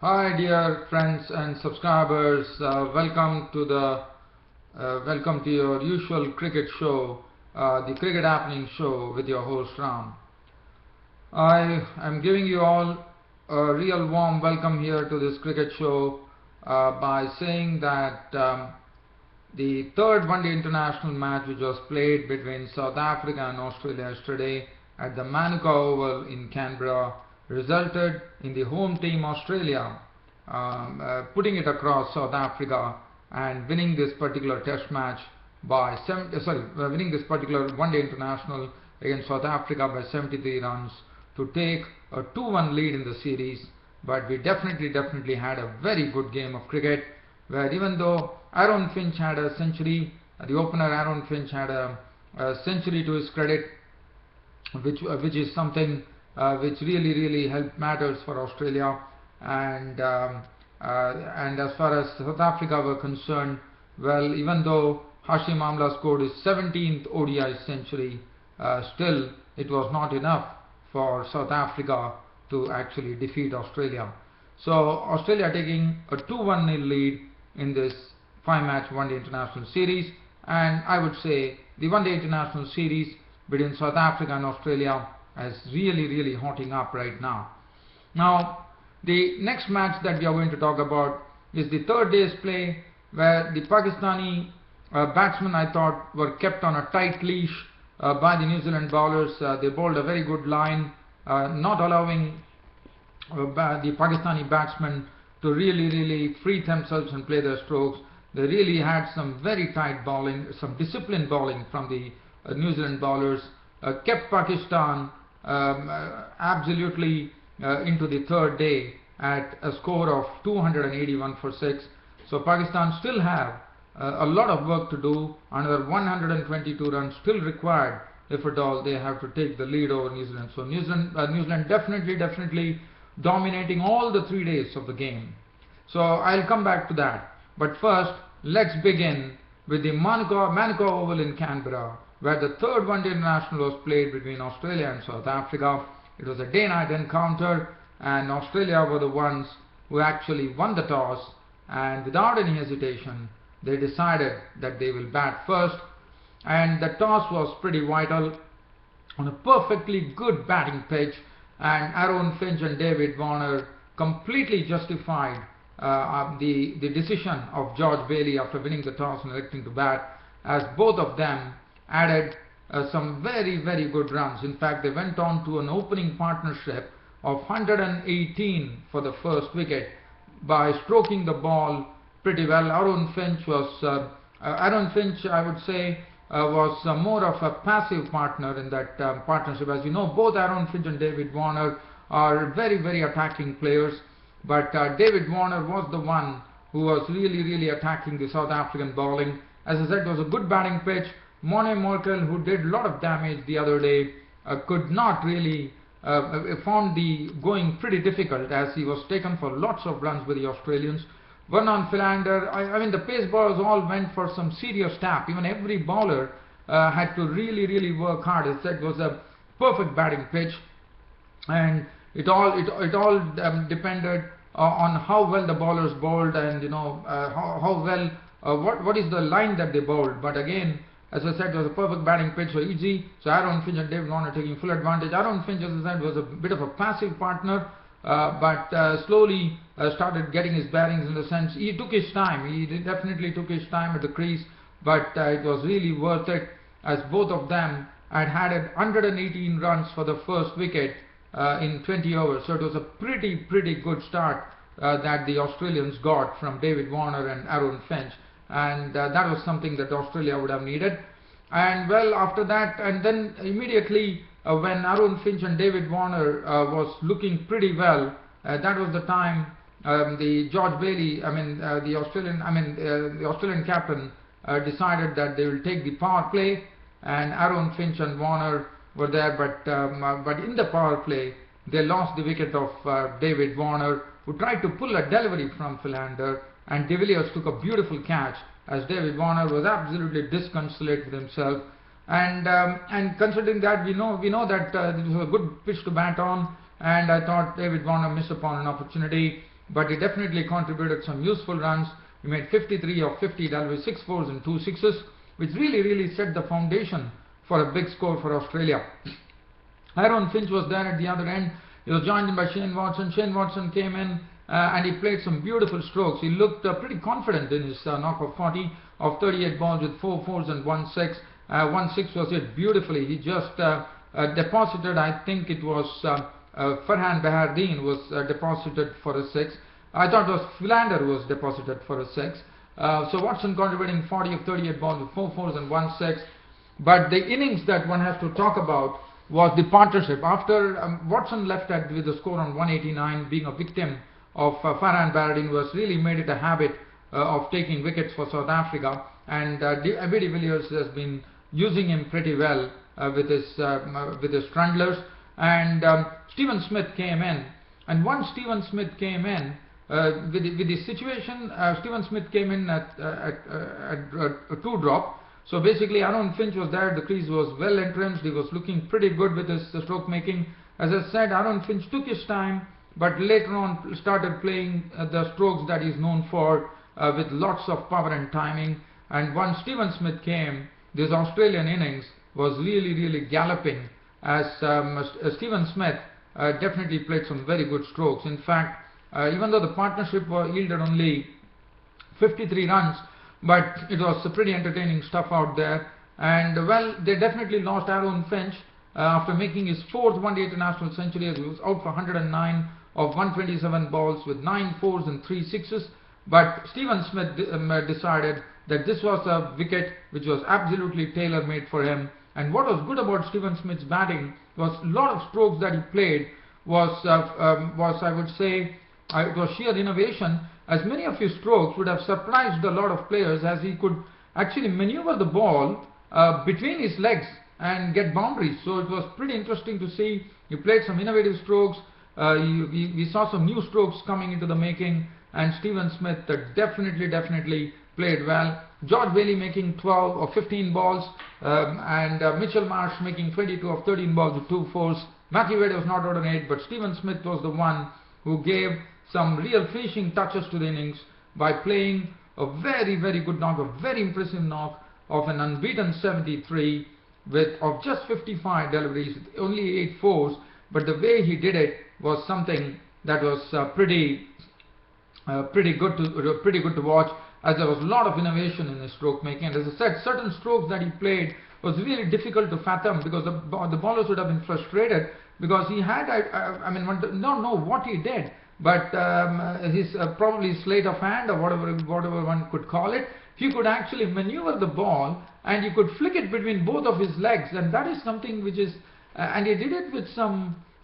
Hi dear friends and subscribers, welcome to your usual cricket show, the Cricket Happening Show with your host Ram. I am giving you all a real warm welcome here to this cricket show by saying that the third one-day international match which was played between South Africa and Australia yesterday at the Manuka Oval in Canberra resulted in the home team Australia putting it across South Africa and winning this particular test match by winning this particular one-day international against South Africa by 73 runs to take a 2-1 lead in the series. But we definitely had a very good game of cricket, where even though Aaron Finch had a century, the opener Aaron Finch had a century to his credit, which is something which really helped matters for Australia. And as far as South Africa were concerned, well, even though Hashim Amla scored his 17th ODI century, still it was not enough for South Africa to actually defeat Australia. So Australia taking a 2-1 lead in this 5-match one-day international series, and I would say the one-day international series between South Africa and Australia is really hotting up right now. Now, the next match that we are going to talk about is the third day's play, where the Pakistani batsmen, I thought, were kept on a tight leash by the New Zealand bowlers. They bowled a very good line, not allowing the Pakistani batsmen to really free themselves and play their strokes. They really had some very tight bowling, some disciplined bowling from the New Zealand bowlers, kept Pakistan absolutely into the third day at a score of 281 for 6. So Pakistan still have a lot of work to do. Another 122 runs still required, if at all they have to take the lead over New Zealand. So New Zealand definitely dominating all the 3 days of the game. So I'll come back to that. But first, let's begin with the Manuka Oval in Canberra, where the third one-day international was played between Australia and South Africa. It was a day-night encounter, and Australia were the ones who actually won the toss, and without any hesitation they decided that they will bat first. And the toss was pretty vital on a perfectly good batting pitch, and Aaron Finch and David Warner completely justified the decision of George Bailey after winning the toss and electing to bat, as both of them added some very good runs. In fact, they went on to an opening partnership of 118 for the first wicket by stroking the ball pretty well. Aaron Finch, I would say, was more of a passive partner in that partnership. As you know, both Aaron Finch and David Warner are very attacking players, but David Warner was the one who was really attacking the South African bowling. As I said, it was a good batting pitch. Morne Morkel, who did a lot of damage the other day, could not really found the going pretty difficult, as he was taken for lots of runs by the Australians. Vernon Philander, I mean, the pace bowlers all went for some serious tap. Even every bowler had to really work hard. As I said, it was a perfect batting pitch, and it all depended on how well the bowlers bowled, and how well what is the line that they bowled. But again, as I said, it was a perfect batting pitch, so easy. So Aaron Finch and David Warner taking full advantage. Aaron Finch, as I said, was a bit of a passive partner, but slowly started getting his bearings, in the sense he took his time. He definitely took his time at the crease, but it was really worth it, as both of them had added 118 runs for the first wicket in 20 overs. So it was a pretty good start that the Australians got from David Warner and Aaron Finch. And that was something that Australia would have needed. And well, after that, and then immediately when Aaron Finch and David Warner was looking pretty well, that was the time the George Bailey, the Australian captain decided that they will take the power play, and Aaron Finch and Warner were there, but in the power play they lost the wicket of David Warner, who tried to pull a delivery from Philander, and De Villiers took a beautiful catch, as David Warner was absolutely disconsolate with himself. And considering that, we know that this was a good pitch to bat on, and I thought David Warner missed upon an opportunity. but he definitely contributed some useful runs. He made 53 of 50, that was 6 fours and 2 sixes, which really set the foundation for a big score for Australia. Aaron Finch was there at the other end. He was joined in by Shane Watson. Shane Watson came in and he played some beautiful strokes. He looked pretty confident in his knock of 40 of 38 balls with 4 fours and 1 6. 1 6 was hit beautifully. He just deposited, I think it was Farhan Bahardeen was deposited for a 6. I thought it was Philander who was deposited for a 6. So Watson contributing 40 of 38 balls with 4 fours and 1 6. But the innings that one has to talk about was the partnership. After Watson left with a score on 189, being a victim of Farhan Bahardeen, who has really made it a habit of taking wickets for South Africa, and Abby de Villiers has been using him pretty well with his trundlers. And Stephen Smith came in, and once Stephen Smith came in with the situation, Stephen Smith came in at a 2 drop. So basically Aaron Finch was there, the crease was well entrenched, he was looking pretty good with his stroke making. As I said, Aaron Finch took his time, but later on started playing the strokes that he's known for with lots of power and timing. And once Stephen Smith came, this Australian innings was really galloping, as Stephen Smith definitely played some very good strokes. In fact, even though the partnership yielded only 53 runs, but it was pretty entertaining stuff out there. And well, they definitely lost Aaron Finch after making his 4th one-day international century, as he was out for 109 of 127 balls with 9 fours and 3 sixes. But Stephen Smith decided that this was a wicket which was absolutely tailor-made for him. And what was good about Stephen Smith's batting was a lot of strokes that he played was I would say, it was sheer innovation, as many of his strokes would have surprised a lot of players, as he could actually maneuver the ball between his legs and get boundaries. So it was pretty interesting to see. He played some innovative strokes. We saw some new strokes coming into the making, and Stephen Smith definitely played well. George Bailey making 12 or 15 balls, and Mitchell Marsh making 22 of 13 balls with 2 fours. Matthew Wade was not out on 8, but Stephen Smith was the one who gave some real finishing touches to the innings by playing a very good knock, a very impressive knock of an unbeaten 73 of just 55 deliveries with only 8 fours. But the way he did it was something that was pretty good to watch, as there was a lot of innovation in his stroke making. And as I said, certain strokes that he played was really difficult to fathom, because the bowlers would have been frustrated, because he had one don't know what he did, but his probably sleight of hand, or whatever one could call it, he could actually maneuver the ball and he could flick it between both of his legs, and that is something which is and he did it with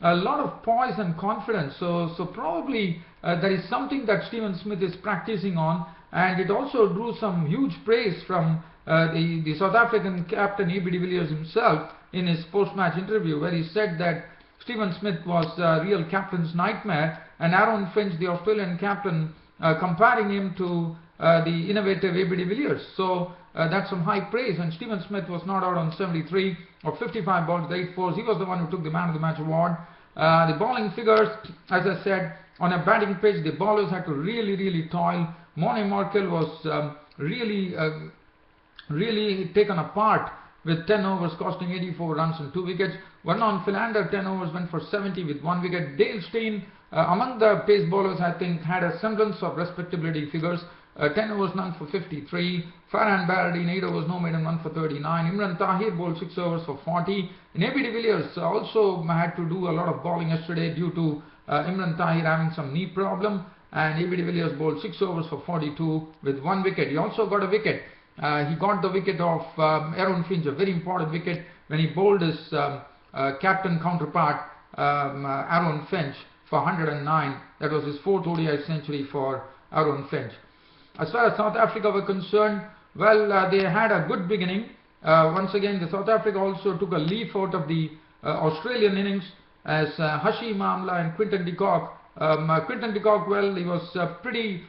a lot of poise and confidence. So probably that is something that Stephen Smith is practicing on, and it also drew some huge praise from the South African captain A.B. de Villiers himself in his post-match interview, where he said that Stephen Smith was a real captain's nightmare, and Aaron Finch, the Australian captain, comparing him to the innovative A.B. de Villiers. So that's some high praise. And Stephen Smith was not out on 73 or 55 balls with 8 fours. He was the one who took the man of the match award. The bowling figures, as I said, on a batting pitch, the bowlers had to really toil. Morne Morkel was really taken apart with 10 overs costing 84 runs and 2 wickets. Vernon Philander, 10 overs, went for 70 with 1 wicket. Dale Steyn, among the pace bowlers, I think, had a semblance of respectability figures. 10 overs, none for 53. Farhan Bahardeen, 8 overs, no maiden, 1 for 39. Imran Tahir bowled 6 overs for 40. And A.B. de Villiers also had to do a lot of bowling yesterday due to Imran Tahir having some knee problem. And A.B. de Villiers bowled 6 overs for 42 with 1 wicket. He also got a wicket. He got the wicket of Aaron Finch, a very important wicket, when he bowled his captain counterpart, Aaron Finch, for 109. That was his 4th ODI century for Aaron Finch. As far as South Africa were concerned, well, they had a good beginning. Once again, the South Africa also took a leaf out of the Australian innings, as Hashim Amla and Quinton de Kock. Quinton de Kock, well, he was pretty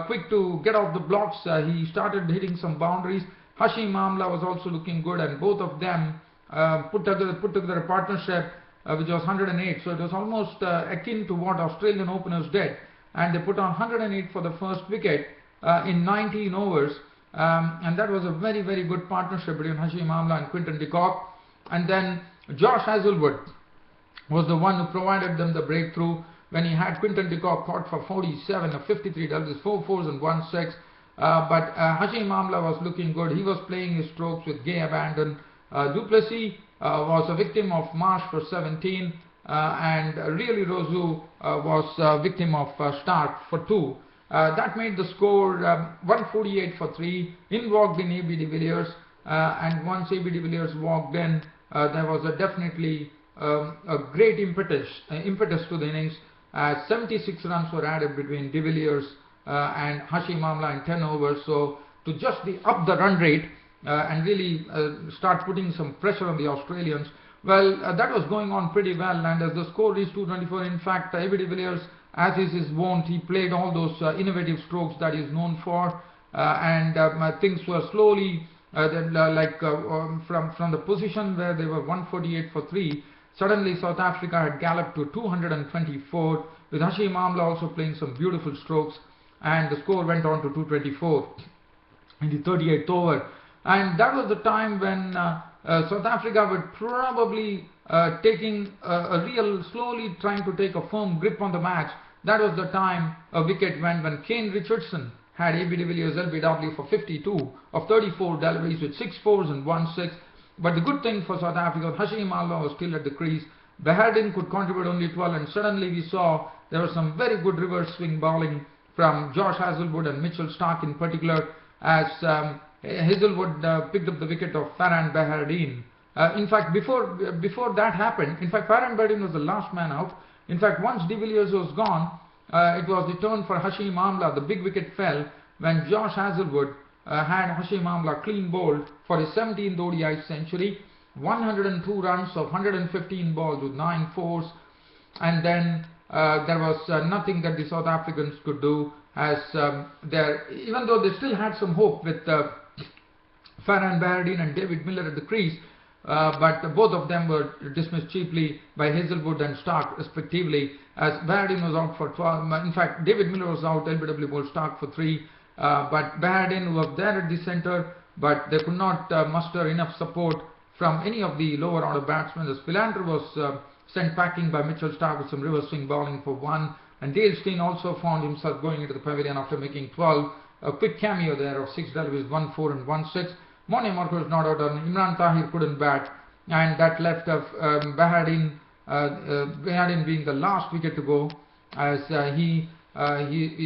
quick to get off the blocks. He started hitting some boundaries. Hashim Amla was also looking good, and both of them put together a partnership which was 108. So it was almost akin to what Australian openers did. and they put on 108 for the first wicket in 19 overs. And that was a very, very good partnership between Hashim Amla and Quinton de Kock. And then Josh Hazlewood was the one who provided them the breakthrough when he had Quinton de Kock caught for 47, a 53 doubles, 4 fours and 1 6. But Hashim Amla was looking good. He was playing his strokes with gay abandon. Du Plessis was a victim of Marsh for 17, and really Roseau was a victim of Stark for 2. That made the score 148 for 3. In walked in A.B. de Villiers, and once A.B. de Villiers walked in, there was definitely a great impetus to the innings. 76 runs were added between de Villiers and Hashim Amla in 10 overs. So to just up the run rate and really start putting some pressure on the Australians, well, that was going on pretty well. And as the score reached 224, in fact, A.B. de Villiers, as is his wont, he played all those innovative strokes that he is known for, and things were slowly from the position where they were 148 for 3. Suddenly South Africa had galloped to 224, with Hashim Amla also playing some beautiful strokes, and the score went on to 224 in the 38th over. And that was the time when South Africa were probably taking slowly trying to take a firm grip on the match. That was the time a wicket went when Kane Richardson had A.B. de Villiers LBW for 52 of 34 deliveries with 6 fours and 1 6. But the good thing for South Africa, Hashim Amla was still at the crease. Behardien could contribute only 12, and suddenly we saw there was some very good reverse swing bowling from Josh Hazlewood and Mitchell Starc in particular, as Hazlewood picked up the wicket of Farhan Behardien. In fact, before that happened, in fact, Farhan Behardien was the last man out. In fact, once de Villiers was gone, it was the turn for Hashim Amla. The big wicket fell when Josh Hazlewood had Hashim Amla clean bowled for his 17th ODI century, 102 runs of 115 balls with 9 fours, and then there was nothing that the South Africans could do, as even though they still had some hope with Farhan Behardien and David Miller at the crease, but both of them were dismissed cheaply by Hazlewood and Starc respectively, as Behardien was out for 12. In fact, David Miller was out, LBW bowled Starc for 3, but Behardien was there at the centre, but they could not muster enough support from any of the lower order batsmen. The Philander was sent packing by Mitchell Starc with some reverse swing bowling for 1, and Dale Steyn also found himself going into the pavilion after making 12. A quick cameo there of 6 deliveries, 1 4 and 1 6. Mone Marco was not out, and Imran Tahir couldn't bat, and that left Behardien being the last wicket to go, as he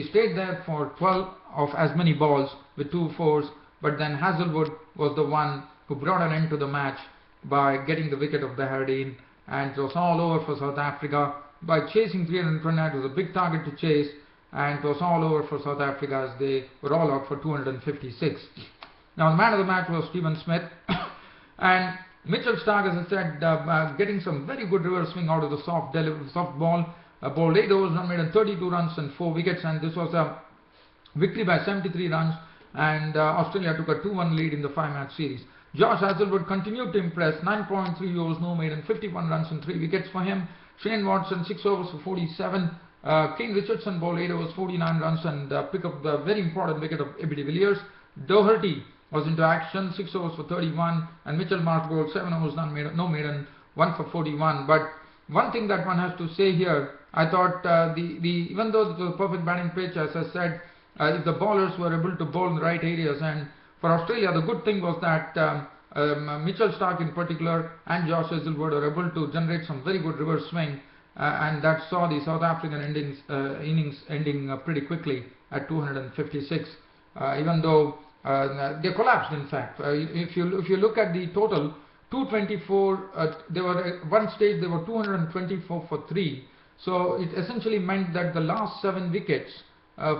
stayed there for 12 of as many balls with 2 fours, but then Hazlewood was the one who brought an end to the match by getting the wicket of Behardien, and it was all over for South Africa. By chasing 329, it was a big target to chase, and it was all over for South Africa as they were all out for 256. Now the man of the match was Stephen Smith, and Mitchell Starc, as I said, getting some very good reverse swing out of the soft ball, bowled 8 overs, made 32 runs and 4 wickets, and this was a victory by 73 runs, and Australia took a 2-1 lead in the 5-match series. Josh Hazlewood continued to impress, 9.3 overs, no maiden, 51 runs and 3 wickets for him. Shane Watson, 6 overs for 47. Kane Richardson bowled 8 overs, 49 runs, and picked up the very important wicket of A.B. de Villiers. Doherty was into action, 6 overs for 31, and Mitchell Marsh bowled 7 overs, no maiden, 1 for 41. But one thing that one has to say here, I thought even though it was a perfect batting pitch, as I said, if the bowlers were able to bowl in the right areas, and for Australia, the good thing was that Mitchell Starc in particular and Josh Hazlewood were able to generate some very good reverse swing, and that saw the South African innings ending pretty quickly at 256, even though they collapsed. In fact, if you look at the total, 224, they were at one stage they were 224 for 3, so it essentially meant that the last 7 wickets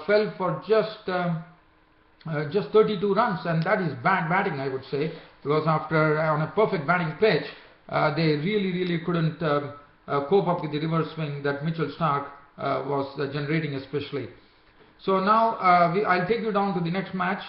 fell for just 32 runs, and that is bad batting, I would say, because after on a perfect batting pitch, they really couldn't cope up with the reverse swing that Mitchell Starc was generating especially. So now I'll take you down to the next match,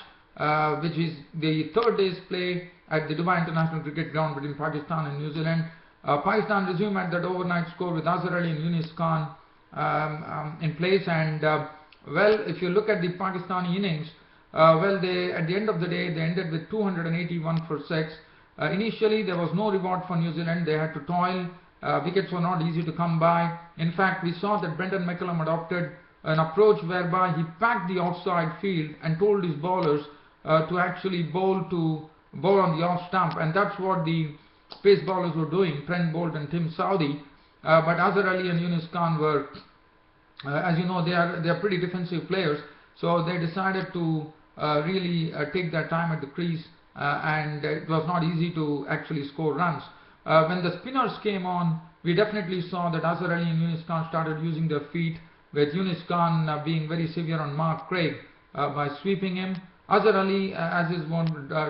which is the third day's play at the Dubai International Cricket Ground between Pakistan and New Zealand. Pakistan resumed at that overnight score with Azhar Ali and Yunis Khan in place. And well, if you look at the Pakistani innings, well, they at the end of the day they ended with 281 for 6. Initially there was no reward for New Zealand. They had to toil. Wickets were not easy to come by. In fact, we saw that Brendan McCullum adopted an approach whereby he packed the offside field and told his bowlers to actually bowl on the off stump, and that's what the pace bowlers were doing, Trent Boult and Tim Southee. But Azhar Ali and Yunus Khan were, as you know, they are pretty defensive players, so they decided to really take their time at the crease, and it was not easy to actually score runs. When the spinners came on, we definitely saw that Azhar Ali and Yunus Khan started using their feet, with Yunus Khan being very severe on Mark Craig by sweeping him. Azhar Ali, as is one,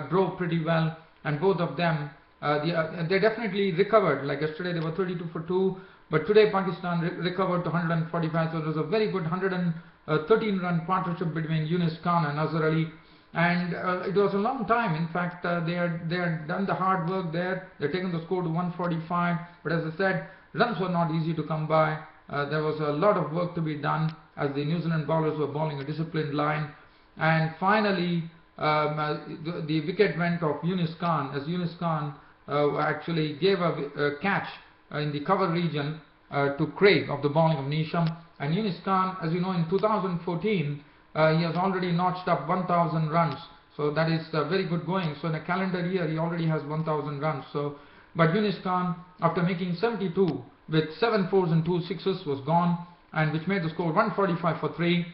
drove pretty well, and both of them, they definitely recovered. Like yesterday, they were 32 for 2, but today Pakistan recovered to 145, so it was a very good 113-run partnership between Yunus Khan and Azhar Ali. And it was a long time. In fact, they had done the hard work there. They'd taken the score to 145, but as I said, runs were not easy to come by. There was a lot of work to be done as the New Zealand bowlers were bowling a disciplined line. And finally, the wicket went off Yunus Khan, as Yunus Khan actually gave a catch in the cover region to Craig of the bowling of Neesham. And Yunus Khan, as you know, in 2014, he has already notched up 1,000 runs. So that is very good going. So in a calendar year, he already has 1,000 runs. So, but Yunus Khan, after making 72 with 7 fours and 2 sixes, was gone, and which made the score 145 for 3.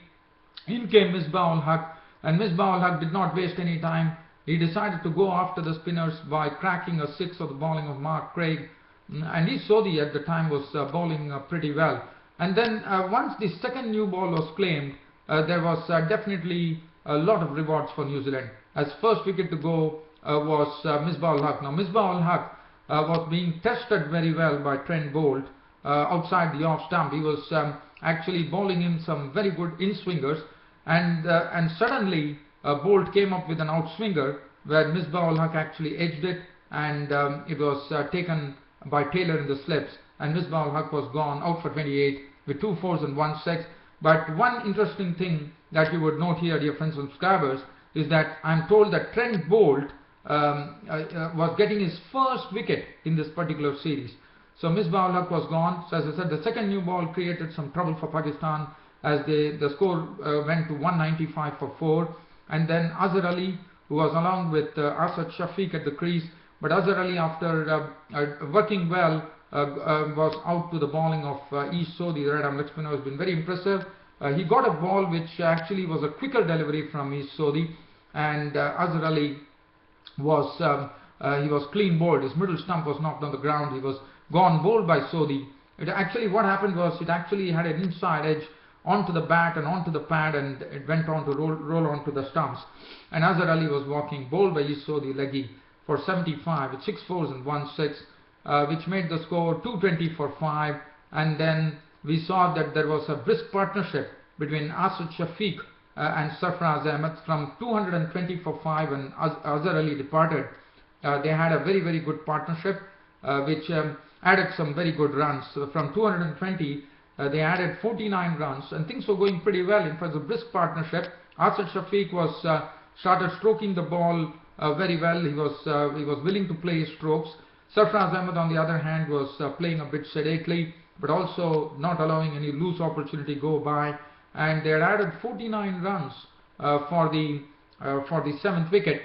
In came Misbah-ul Haq, and Misbah-ul Haq did not waste any time. He decided to go after the spinners by cracking a 6 of the bowling of Mark Craig, and Southee at the time was bowling pretty well. And then once the second new ball was claimed, there was definitely a lot of rewards for New Zealand, as first wicket to go was Misbah-ul Haq. Now Misbah-ul Haq was being tested very well by Trent Boult outside the off stump. He was actually bowling in some very good in-swingers, and suddenly Boult came up with an outswinger where Misbah-ul Haq actually edged it, and it was taken by Taylor in the slips, and Misbah-ul Haq was gone out for 28 with 2 fours and 1 6. But one interesting thing that you would note here, dear friends and subscribers, is that I'm told that Trent Boult was getting his first wicket in this particular series. So Misbah-ul Haq was gone. So as I said, the second new ball created some trouble for Pakistan, as the score went to 195 for 4. And then Azhar Ali, who was along with Asad Shafiq at the crease, but Azhar Ali, after working well, was out to the bowling of Southee, the red-arm leg spinner, has been very impressive. He got a ball which actually was a quicker delivery from Southee, and Azhar Ali was he was clean bowled. His middle stump was knocked on the ground. He was gone bowled by Southee. It actually, what happened was, it actually had an inside edge onto the bat and onto the pad, and it went on to roll onto the stumps. And Azhar Ali was walking, bowled by Southee leggy for 75 with 6 fours and 1 6. Which made the score 220 for 5, and then we saw that there was a brisk partnership between Asad Shafiq and Sarfraz Ahmed from 220 for 5, and Azhar Ali departed. They had a very, very good partnership which added some very good runs. So from 220 they added 49 runs, and things were going pretty well. In fact, the brisk partnership, Asad Shafiq was started stroking the ball very well. He was willing to play his strokes. Sarfraz Ahmed, on the other hand, was playing a bit sedately, but also not allowing any loose opportunity go by. And they had added 49 runs for the 7th wicket,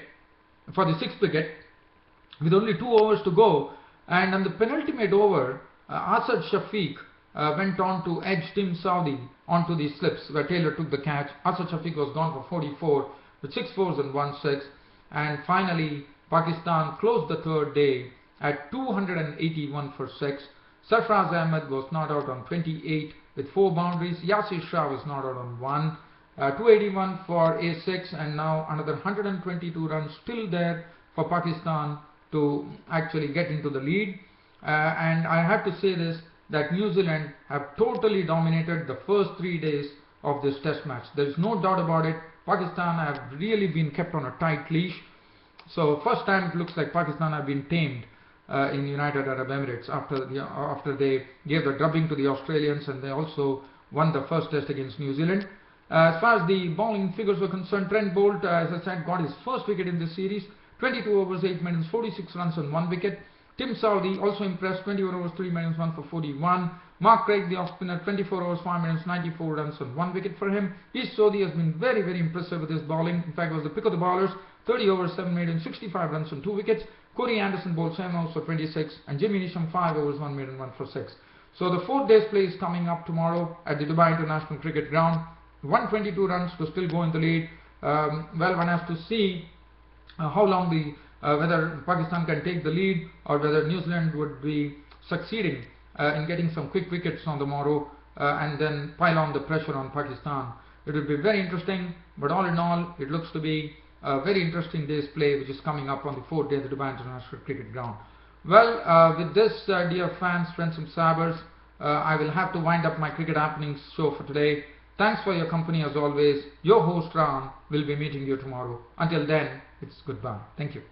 for the 6th wicket, with only 2 overs to go. And on the penultimate over, Asad Shafiq went on to edge Tim Southee onto the slips, where Taylor took the catch. Asad Shafiq was gone for 44 with 6 fours and 1 6. And finally, Pakistan closed the third day at 281 for 6. Sarfraz Ahmed was not out on 28 with 4 boundaries. Yasir Shah was not out on 1. 281 for A6, and now another 122 runs still there for Pakistan to actually get into the lead. And I have to say this, that New Zealand have totally dominated the first 3 days of this test match. There is no doubt about it. Pakistan have really been kept on a tight leash. So first time it looks like Pakistan have been tamed in United Arab Emirates after they gave the drubbing to the Australians, and they also won the first test against New Zealand. As far as the bowling figures were concerned, Trent Boult, as I said, got his first wicket in this series. 22 overs, 8 minutes, 46 runs on 1 wicket. Tim Southee also impressed, 21 overs, 3 minutes, 1 for 41. Mark Craig, the off-spinner, 24 overs, 5 minutes, 94 runs on 1 wicket for him. Ish Sodhi has been very, very impressive with his bowling. In fact, was the pick of the bowlers. 30 overs, 7 minutes, 65 runs on 2 wickets. Corey Anderson bowled 7 overs for 26. And Jimmy Neesham, 5 overs, 1 minute, 1 for 6. So the 4th day's play is coming up tomorrow at the Dubai International Cricket Ground. 122 runs to still go in the lead. Well, one has to see how long whether Pakistan can take the lead or whether New Zealand would be succeeding in getting some quick wickets on the morrow and then pile on the pressure on Pakistan. It will be very interesting, but all in all, it looks to be a very interesting day's play which is coming up on the 4th day of the Dubai International Cricket Ground. Well, with this, dear fans, friends and sabbers, I will have to wind up my Cricket Happenings show for today. Thanks for your company as always. Your host Ram will be meeting you tomorrow. Until then, it's goodbye. Thank you.